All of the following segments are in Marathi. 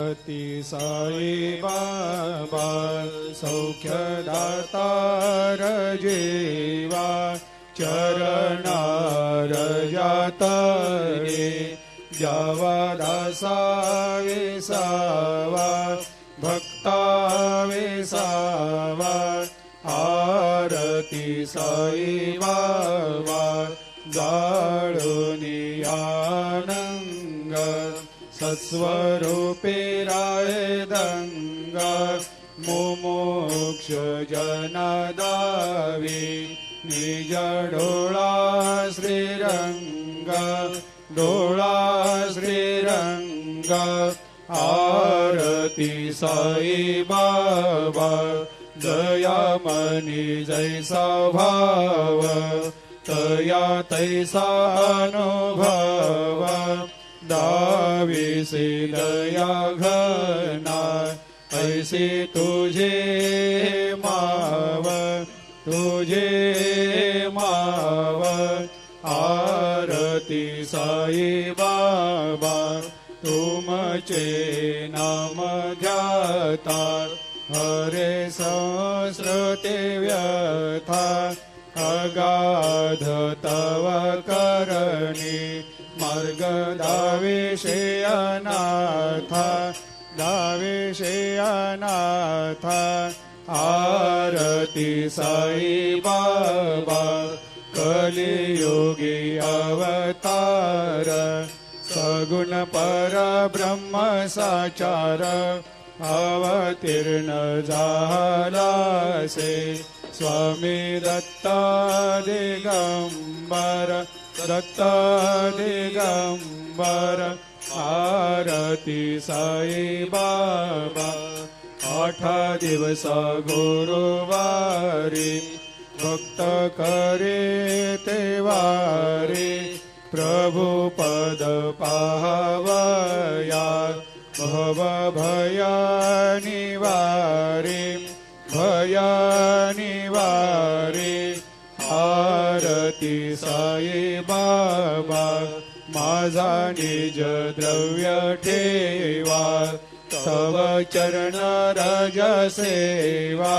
अति साई बाबा सौख्यदातार जीवा चरणार जातरे जावा दासा विसावा भक्ता विसावा आरती साई बाबा जाळुनी आनंग सत्स्वरूपे राय दंग मुमुक्ष जनदावी निज डोळा श्रीरंग डोळा श्रीरंग आरती साई बाबा दयामनी जैसा भाव तया तैसा अनुभव दाविसी दया घना ऐसी तुझे माव तुझे माव आरती साई बाबा तुमचे नाम ध्याता हरे संस्कृते व्यथा अगाध तव करणी मार्ग दाविषे अनाथा दाविषे अनाथा आरती साई बाबा कलियुगी अवतार सगुण परब्रह्म साचार अवतीर्ण झालासे स्वामी दत्ता दिगंबर दत्ता दिगंबर आरती साई बाबा 8 दिवस गुरुवारी भक्त करे तेवारी प्रभु पद पाहवया भव भया निवारी भया निवारी आरती साई बाबा माझा निज द्रव्य ठेवा तव चरण रज सेवा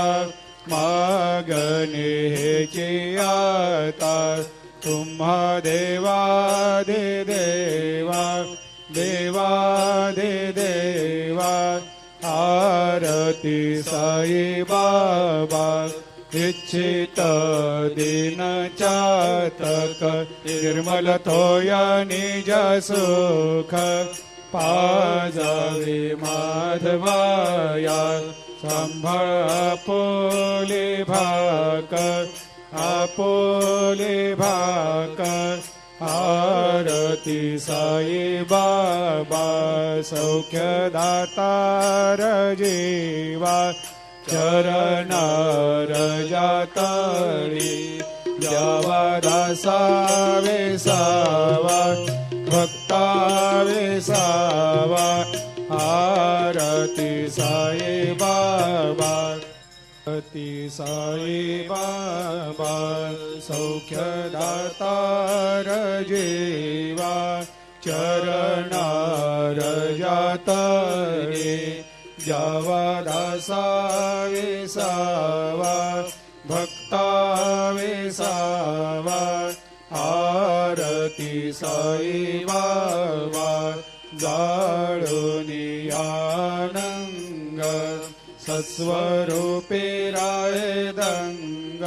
मागणे हेची आता तुम्हा देवादि देवा देवादि देवा आरती साई बाबा इच्छित दिन चातक निर्मल थोया निज सुख पाजावे माधवाया सांभाळ आपोले भाक आरती साई बाबा सौख्यदातार जीवा चरणार जातळी द्यावा दासा विसावा भक्ता विसावा आरती साई बाबा अति साई बाबा सौख्यदातार जीवा चरणार जातळे जावा दासा विसावा भक्ता विसावा आरती साई बाबा जाळुनी आनंग सत्स्वरूपे राय दंग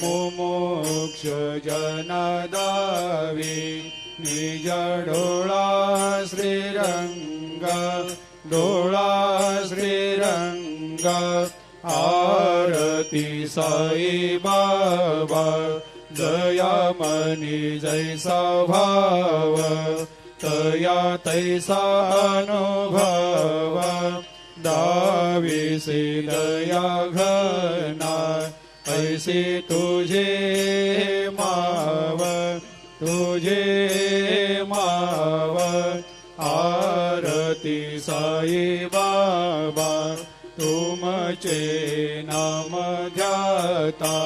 मुमुक्ष जनदावी निज डोळा श्रीरंग डोळा श्रीरंग आरती साई बाबा दयामनी जैसा भाव तया तैसा अनुभव दाविसी दया घना ऐसी तुझे माव तुझे माव आरती साई बाबा तुमचे नाम ध्याता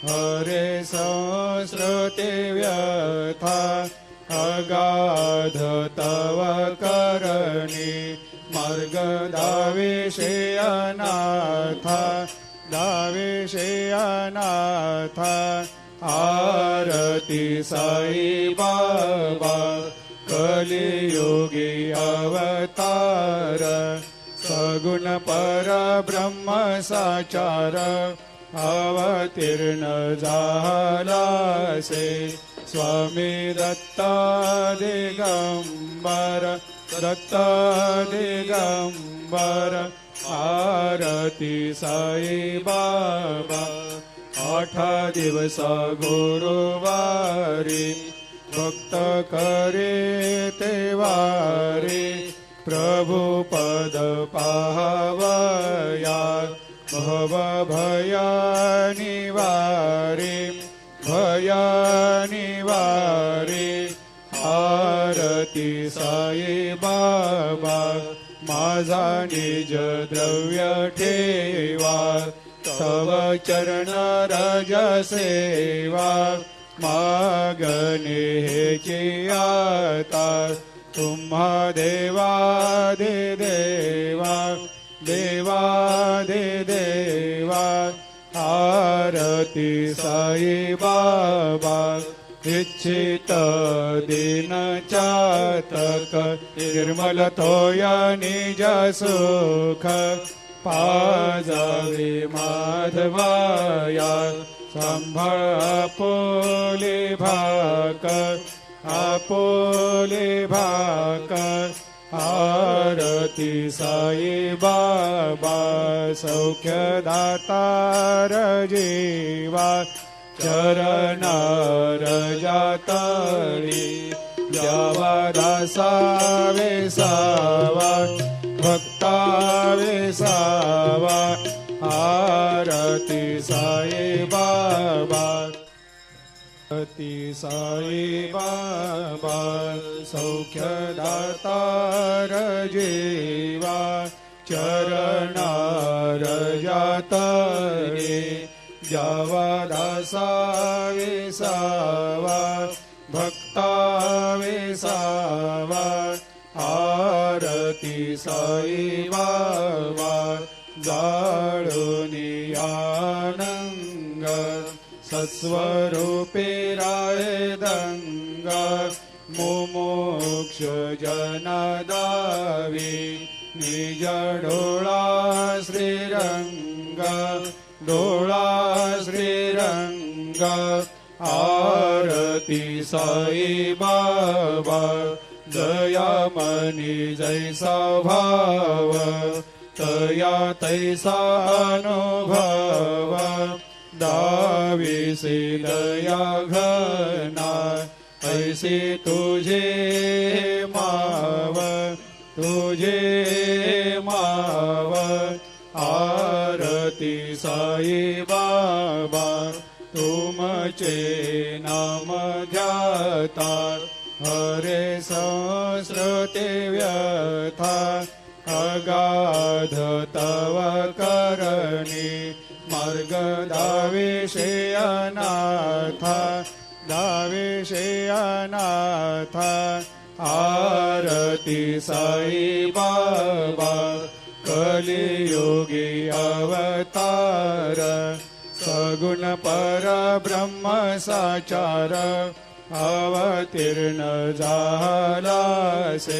हरे संस्कृते व्यथा अगाध तव करणी मार्ग दावेशे अनाथा दावेशे अनाथा आरती साई बाबा कलियुगी अवतार सगुण परब्रह्म साचार अवतीर्ण झालासे स्वामी दत्ता दिगंबर दत्ता दिगंबर आरती साई बाबा 8 दिवस गुरुवारी भक्त करे ते वारी प्रभु पद पावया भव भया निवारी भया निवारी आरती साई बाबा माझा निज द्रव्य ठेवा तव चरण रज सेवा मागणे हेची आता तुम्हा देवा दे देवा देवा दे देवा आरती साई बाबा इच्छित दिन चातक निर्मल तोया निज सुख पाजावे माधवाया सांभाळ आपोले भाक आपोले भाक आरती साई बाबा सौख्य दातार जीवा चरणार जातळी जावा दासा वेसावा भक्ता वेसावा आरती साई बाबा आरती साई बाबा सौख्य दातार जीवा चरणार जातळे जावा दासा वेसावा भक्ता वेसावा आरती साई बाबा जाळूनी आनंग सत्स्वरूपे राहे दंग मुमुक्ष जनादावी निज डोळा श्रीरंग डोळा श्रीरंग आरती साई बाबा जयामनी जैसा भाव तया तैसा अनुभव दाविसी दया घना ऐसी तुझे माव तुझे माव आरती साई बाबा तुमचे नाम ध्याता हरे संस्कृते व्यथा अगाध तव करणी मार्ग दावेशे अनाथा दावेशे अनाथा आरती साई बाबा कलियुगी अवतार सगुण परब्रह्म साचार अवतीर्ण झालासे